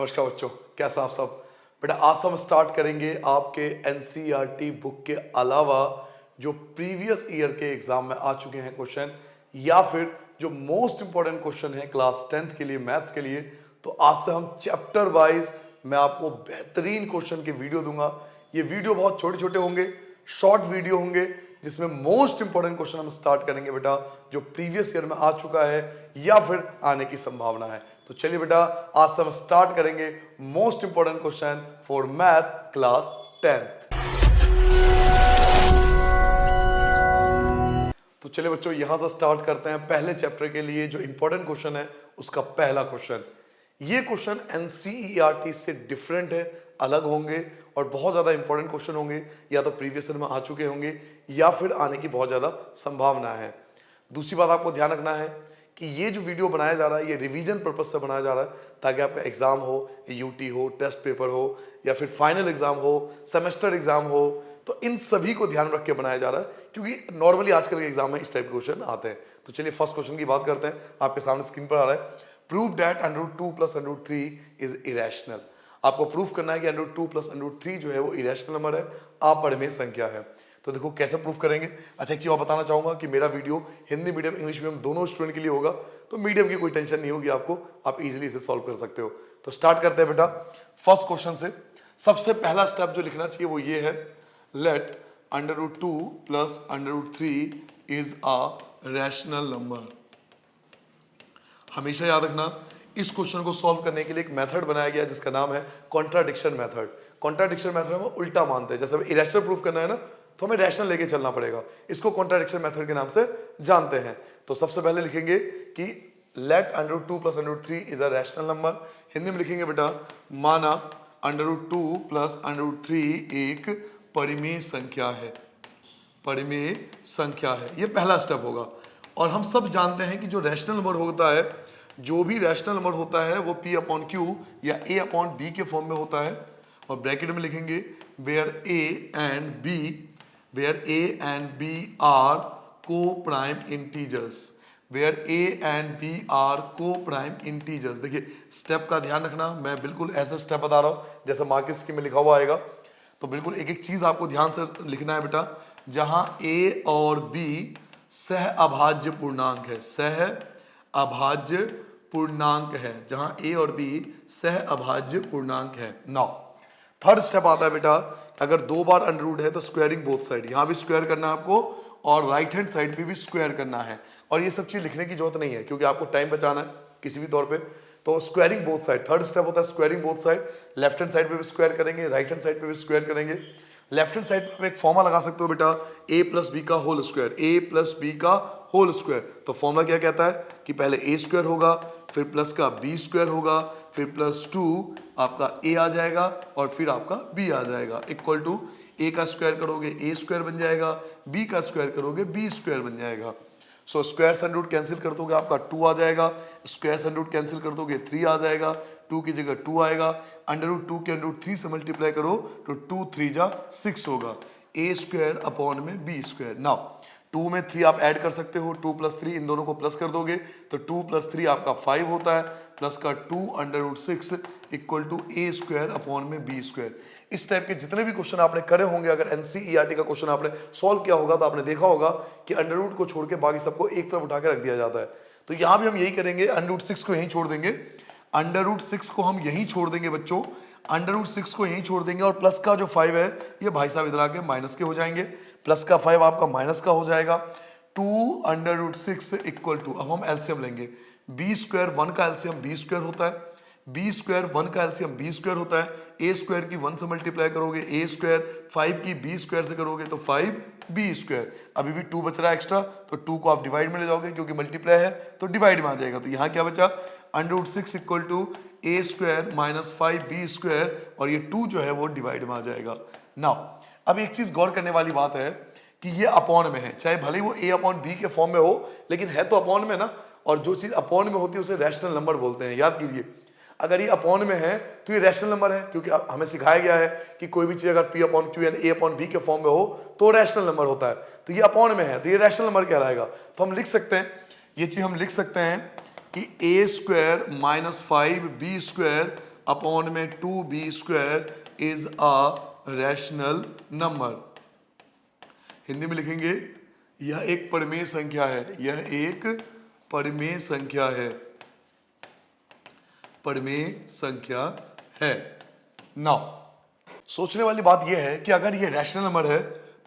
नमस्कार बच्चों, कैसा आप सब। बेटा आज से हम स्टार्ट करेंगे आपके एनसीईआरटी बुक के अलावा जो प्रीवियस ईयर के एग्जाम में आ चुके हैं क्वेश्चन, या फिर जो मोस्ट इंपॉर्टेंट क्वेश्चन है क्लास 10th के लिए, मैथ्स के लिए। तो आज से हम चैप्टर वाइज मैं आपको बेहतरीन क्वेश्चन के वीडियो दूंगा। ये वीडियो बहुत छोटे छोटे होंगे, शॉर्ट वीडियो होंगे, जिसमें मोस्ट इंपॉर्टेंट क्वेश्चन हम स्टार्ट करेंगे बेटा जो प्रीवियस ईयर में आ चुका है या फिर आने की संभावना है। तो चलिए बेटा आज से हम स्टार्ट करेंगे most important question for math class 10th। तो चलिए बच्चों यहां से स्टार्ट करते हैं पहले चैप्टर के लिए जो इंपॉर्टेंट क्वेश्चन है उसका पहला क्वेश्चन। ये क्वेश्चन एनसीईआरटी से डिफरेंट है, अलग होंगे और बहुत ज्यादा इंपॉर्टेंट क्वेश्चन होंगे, या तो प्रीवियस ईयर में आ चुके होंगे या फिर आने की बहुत ज्यादा संभावना है। दूसरी बात आपको ध्यान रखना है कि ये जो वीडियो बनाया जा रहा है ये रिवीजन पर्पज से बनाया जा रहा है, ताकि आपका एग्जाम हो, यूटी हो, टेस्ट पेपर हो, या फिर फाइनल एग्जाम हो, सेमेस्टर एग्जाम हो, तो इन सभी को ध्यान रख के बनाया जा रहा है, क्योंकि नॉर्मली आजकल के एग्जाम में इस टाइप के क्वेश्चन आते हैं। तो चलिए फर्स्ट क्वेश्चन की बात करते हैं। आपके सामने स्क्रीन पर आ रहा है, प्रूव दैट √2 + √3 इज इरेशनल। आपको प्रूफ करना है कि √2 + √3 जो है वो इरेशनल नंबर है, अपरिमेय संख्या है। तो देखो कैसे प्रूफ करेंगे। अच्छा एक चीज और बताना चाहूंगा कि मेरा video Hindi medium, English medium दोनों स्टूडेंट के लिए होगा, तो मीडियम की कोई टेंशन नहीं होगी आपको, आप इजीली इसे सॉल्व कर सकते हो। तो स्टार्ट करते हैं बेटा फर्स्ट क्वेश्चन से। सबसे पहला स्टेप जो लिखना चाहिए वो ये है, let √2 + √3 is a rational number. हमेशा याद रखना इस क्वेश्चन को सॉल्व करने के लिए एक मेथड बनाया गया जिसका नाम है कॉन्ट्राडिक्शन मेथड। कॉन्ट्राडिक्शन मेथड में उल्टा मानते हैं, जैसे इरेशनल प्रूफ करना है ना तो हमें रैशनल लेके चलना पड़ेगा, इसको कॉन्ट्राडिक्शन मेथड के नाम से जानते हैं। तो सबसे पहले लिखेंगे कि let √2 + √3 is a rational number. Hindi में लिखेंगे बेटा माना √2 + √3 एक परिमेय संख्या है, परिमेय संख्या है। ये पहला स्टेप होगा। और हम सब जानते हैं कि जो रैशनल नंबर होता है, जो भी रैशनल नंबर होता है वो P/Q या A/B के फॉर्म में होता है। और ब्रैकेट में लिखेंगे where A and B are co-prime integers, where A and B are co-prime integers। देखिए स्टेप का ध्यान रखना, मैं बिल्कुल ऐसा स्टेप बता रहा हूं जैसे मार्केट स्कीम में लिखा हुआ आएगा। तो बिल्कुल एक एक चीज आपको ध्यान से लिखना है बेटा। जहां A और B सह अभाज्य पूर्णांक है, सह अभाज्य पूर्णांक है, जहां A और B सह अभाज्य पूर्णांक है। नाउ थर्ड स्टेप आता है बेटा, अगर दो बार अंडर है तो स्क्वायरिंग बोथ साइड, यहां भी स्क्वायर करना है आपको और राइट हैंड साइड पे भी स्क्वायर करना है। और ये सब चीज लिखने की जरूरत नहीं है क्योंकि आपको टाइम बचाना है किसी भी तौर पे। तो squaring both side third step होता है, squaring both side. Left hand side पे भी स्क्वायर करेंगे, राइट हैंड साइड पे भी स्क्वायर करेंगे। लेफ्ट हैंड साइड पे एक फॉर्मूला लगा सकते हो बेटा, a + b का होल स्क्वायर, a + b का होल स्क्वायर। तो फॉर्मूला क्या कहता है कि पहले a स्क्वायर होगा, फिर प्लस का b स्क्वायर होगा, फिर +2 आपका a आ जाएगा और फिर आपका b आ जाएगा, इक्वल टू a का स्क्वायर करोगे a स्क्वायर बन जाएगा, b का स्क्वायर करोगे b स्क्वायर बन जाएगा। सो स्क्वायर सन रूट कैंसिल कर दोगे आपका 2 आ जाएगा, स्क्वायर सन रूट कैंसिल कर दोगे 3 आ जाएगा, 2 की जगह 2 आएगा, √2 के √3 से मल्टीप्लाई करो तो 2 3 जा 6 होगा, a स्क्वायर अपॉन में b स्क्वायर। नाउ 2 में 3 आप ऐड कर सकते हो, 2 + 3 इन दोनों को प्लस कर दोगे तो 2 + 3 आपका 5 होता है, प्लस का 2 √6 equal to a square upon में b स्क्वायर। इस टाइप के जितने भी क्वेश्चन आपने करे होंगे, अगर एनसीईआरटी का क्वेश्चन आपने सॉल्व किया होगा तो आपने देखा होगा कि अंडर रूट को छोड़ के बाकी सबको एक तरफ उठा के रख दिया जाता है। तो यहां भी हम यही करेंगे, √6 को यहीं छोड़ देंगे, √6 को हम यहीं छोड़ देंगे बच्चों, √6 को यहीं छोड़ देंगे। और प्लस का जो 5 है ये भाई साहब इधर आके माइनस के हो जाएंगे, प्लस का 5 आपका माइनस का हो जाएगा। 2 √6 इक्वल टू, अब हम एलसीएम लेंगे, b स्क्वायर 1 का एलसीएम b स्क्वायर होता है, b स्क्वायर 1 का एलसीएम b स्क्वायर होता है, a स्क्वायर की 1 से मल्टीप्लाई करोगे a स्क्वायर, 5 की b स्क्वायर से करोगे तो 5b स्क्वायर। अभी भी 2 बच रहा है एक्स्ट्रा, तो 2 को आप डिवाइड में ले जाओगे क्योंकि मल्टीप्लाई है तो डिवाइड में आ जाएगा। तो यहाँ क्या बचा, √6 equal to a square minus 5b square, और ये 2 जो है वो डिवाइड में आ जाएगा। नाउ अब एक चीज गौर करने वाली बात है कि ये अपॉन में है, चाहे भले ही वो a/b के फॉर्म में हो, लेकिन है तो अपॉन में ना, और जो चीज अपॉन में होती है उसे रैशनल नंबर बोलते हैं, याद कीजिए। अगर ये अपॉन में है तो ये रैशनल नंबर है, क्योंकि हमें सिखाया गया है कि कोई भी चीज अगर P/Q यानी A/B के फॉर्म में हो तो रैशनल नंबर होता है। तो ये अपॉन में है तो ये रैशनल नंबर कहलाएगा। तो हम लिख सकते हैं, ये चीज हम लिख सकते हैं कि a square minus 5b square upon में 2b² is a rational number. Hindi में लिखेंगे यह एक परिमेय संख्या है, यह एक परिमेय संख्या है, परिमेय संख्या है। नाउ सोचने वाली बात यह है कि अगर ये रैशनल नंबर है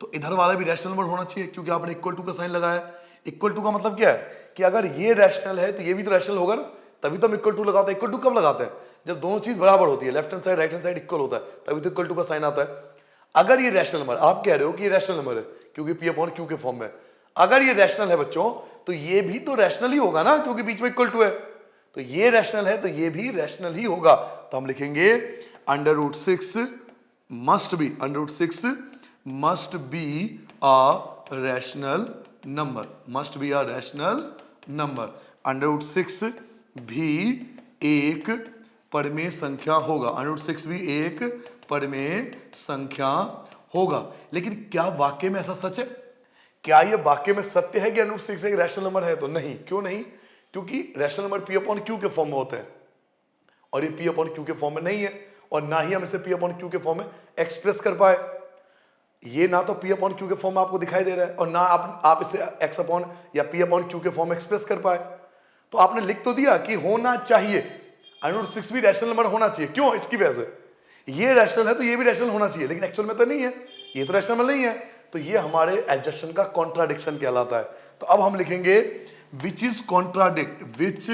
तो इधर वाला भी रैशनल नंबर होना चाहिए, क्योंकि आपने इक्वल टू का साइन लगाया। इक्वल टू का मतलब क्या है कि अगर ये रैशनल है तो ये भी तो रैशनल होगा ना, तभी तो हम इक्वल टू लगाते हैं। इक्वल टू कब लगाते हैं? जब दोनों चीज बराबर होती है, left hand side right hand side equal होता है, तभी तो इक्वल टू का साइन आता है। अगर ये रैशनल नंबर, आप कह रहे हो कि ये रैशनल नंबर है क्योंकि पी अपॉन क्यू के फॉर्म में, अगर ये रैशनल है बच्चों तो ये भी तो रैशनल ही होगा ना, क्योंकि बीच में इक्वल टू है। तो ये रैशनल है तो ये भी रैशनल ही होगा। तो हम लिखेंगे √6 must be, √6 must be a rational number, must be a rational number। √6 भी एक परिमेय संख्या होगा, √6 भी एक परिमेय संख्या होगा। लेकिन क्या वाकई में ऐसा सच है? क्या ये वाकई में सत्य है कि √6 एक रैशनल नंबर है? तो नहीं। क्यों नहीं? क्योंकि rational number P upon Q के फॉर्म में होते हैं और ये पी अपॉन क्यू के फॉर्म में नहीं है, और ना ही हम इसे पी अपॉन क्यू के फॉर्म में एक्सप्रेस कर पाए। ये ना तो पी अपॉन क्यू के फॉर्म में आपको दिखाई दे रहा है और ना आप इसे एक्स अपॉन या पी अपॉन क्यू के फॉर्म में एक्सप्रेस कर पाए। तो आपने लिख तो दिया कि होना चाहिए, √6 भी रैशनल नंबर होना चाहिए। क्यों? इसकी वजह से ये रैशनल है तो ये भी रैशनल होना चाहिए, लेकिन एक्चुअल में तो नहीं है, ये तो रैशनल नहीं है। तो ये हमारे एडजस्टन का कॉन्ट्राडिक्शन कहलाता है। तो अब हम लिखेंगे which is contradict, which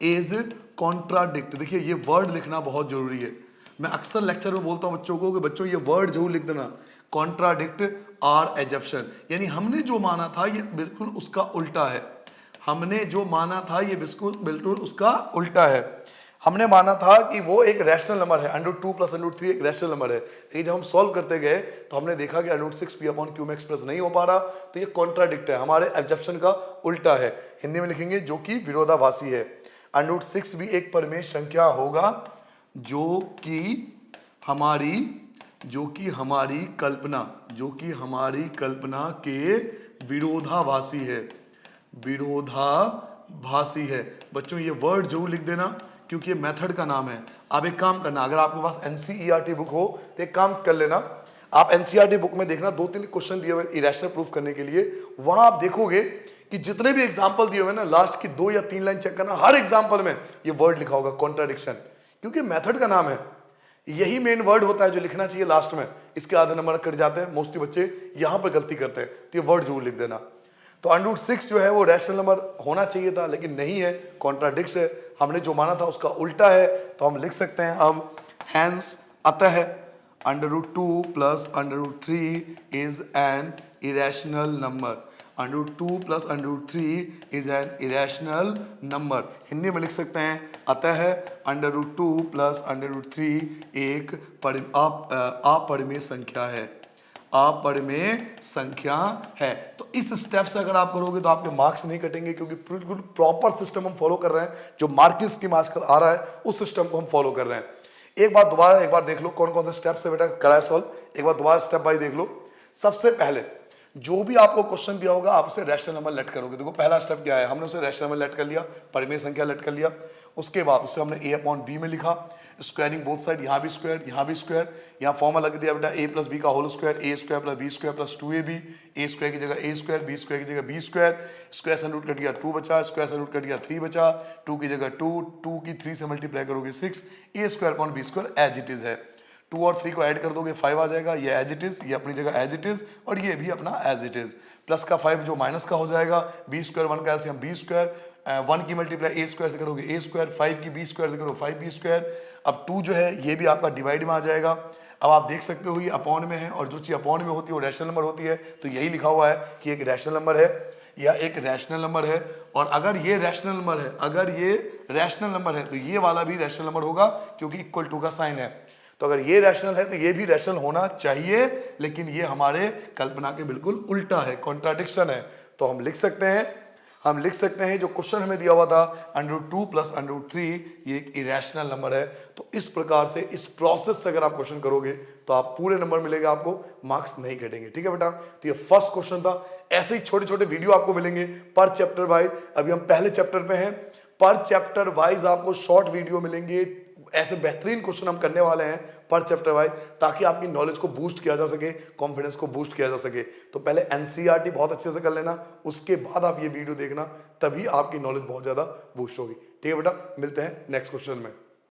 is contradict. देखिए ये वर्ड लिखना बहुत जरूरी है। मैं अक्सर लेक्चर में बोलता हूं बच्चों को कि बच्चों ये वर्ड जरूर लिख देना, कॉन्ट्राडिक्ट आर एजप्शन। यानी हमने जो माना था ये बिल्कुल उसका उल्टा है, हमने जो माना था ये बिल्कुल उसका उल्टा है। हमने माना था कि वो एक रैशनल नंबर है, √2 + √3 एक रैशनल नंबर है, लेकिन जब हम सॉल्व करते गए तो हमने देखा कि √6 पी अपॉन क्यू में एक्सप्रेस नहीं हो पा रहा, तो ये कॉन्ट्राडिक्ट है, हमारे एजप्शन का उल्टा है। हिंदी में लिखेंगे जो कि विरोधाभासी है। √6 भी एक परिमेय संख्या होगा जो कि हमारी कल्पना के विरोधाभासी है, विरोधाभासी है। बच्चों ये वर्ड जरूर लिख देना क्योंकि ये मेथड का नाम है। अब एक काम करना, अगर आपके पास एनसीईआरटी बुक हो तो एक काम कर लेना, आप एनसीईआरटी बुक में देखना 2-3 क्वेश्चन दिए हुए इरेशनल प्रूफ करने के लिए। वहां आप देखोगे कि जितने भी एग्जांपल दिए हुए ना, लास्ट की 2 या 3 लाइन चेक करना, हर एग्जांपल में ये वर्ड लिखा होगा कॉन्ट्राडिक्शन, क्योंकि मेथड का नाम है। यही मेन वर्ड होता है जो लिखना चाहिए लास्ट में, इसके आधे नंबर कट जाते हैं, मोस्टली बच्चे यहां पर गलती करते हैं। तो ये वर्ड जरूर लिख देना। तो √6 जो है वो रैशनल नंबर होना चाहिए था, लेकिन नहीं है, कॉन्ट्राडिक्ट है, हमने जो माना था उसका उल्टा है। तो हम लिख सकते हैं अब हैंस अतः √2 + √3 is an irrational number, √2 + √3 is an irrational number. Hindi में लिख सकते हैं अतः √2 + √3 एक अपरिमेय संख्या है, अपरिमेय संख्या है। तो इस स्टेप से अगर आप करोगे तो आपके मार्क्स नहीं कटेंगे, क्योंकि बिल्कुल प्रॉपर सिस्टम हम फॉलो कर रहे हैं। जो मार्किंग स्कीम आजकल आ रहा है उस सिस्टम को हम फॉलो कर रहे हैं। एक बार दोबारा एक बार देख लो कौन कौन से स्टेप से बेटा कराया सॉल्व, एक बार दोबारा स्टेप बाय देख लो। सबसे पहले जो भी आपको क्वेश्चन दिया होगा आप उसे रैशनल नंबर लेट करोगे। देखो पहला स्टेप क्या है, हमने उसे रैशनल नंबर लेट कर लिया, परिमेय संख्या लेट कर लिया। उसके बाद उसे हमने a अपॉन b में लिखा, स्क्वायरिंग बोथ साइड, यहाँ भी स्क्वायर यहाँ भी स्क्वायर, यहाँ फॉर्मूला लग दिया बेटा a + b का whole square, a² + b² + 2ab, a² की जगह a², b² की जगह b², स्क्वायर से रूट कट गया 2 बचा, स्क्वायर से रूट कट गया 3 बचा, 2 की जगह 2 की 3 से मल्टीप्लाई करोगे 6, a² upon b² as it is है। 2 और 3 को ऐड कर दोगे 5 आ जाएगा, ये एज इट इज, ये अपनी जगह एज इट इज, और ये भी अपना एज इट इज। प्लस का 5 जो माइनस का हो जाएगा, b² 1 का एलसीएम b², 1 की मल्टीप्लाई a² से करोगे a², 5 की b² से करो 5b²। अब 2 जो है ये भी आपका डिवाइड में आ जाएगा। अब आप देख सकते हो ये अपॉन में है, और जो चीज अपॉन में होती है वो रैशनल नंबर होती है, तो यही लिखा हुआ है कि एक रैशनल नंबर है या एक रैशनल नंबर है। और अगर ये रैशनल नंबर है, अगर ये रैशनल नंबर है तो ये वाला भी रैशनल नंबर होगा, क्योंकि इक्वल टू का साइन है। तो अगर ये रैशनल है तो ये भी रैशनल होना चाहिए, लेकिन ये हमारे कल्पना के बिल्कुल उल्टा है, कॉन्ट्राडिक्शन है। तो हम लिख सकते हैं जो क्वेश्चन हमें दिया हुआ था √2 + √3 ये एक इरेशनल नंबर है। तो इस प्रकार से इस प्रोसेस से अगर आप क्वेश्चन करोगे तो आप पूरे नंबर मिलेंगे, आपको मार्क्स नहीं कटेंगे। ठीक है बेटा, तो ये फर्स्ट क्वेश्चन था। ऐसे ही छोटे छोटे वीडियो आपको मिलेंगे पर चैप्टर वाइज। अभी हम पहले चैप्टर पे हैं, पर चैप्टर वाइज आपको शॉर्ट वीडियो मिलेंगे, ऐसे बेहतरीन क्वेश्चन हम करने वाले हैं पर चैप्टर वाइज, ताकि आपकी नॉलेज को बूस्ट किया जा सके, कॉन्फिडेंस को बूस्ट किया जा सके। तो पहले एनसीईआरटी बहुत अच्छे से कर लेना, उसके बाद आप ये वीडियो देखना, तभी आपकी नॉलेज बहुत ज़्यादा बूस्ट होगी। ठीक है बेटा, मिलते हैं नेक्स्ट क्वेश्चन में।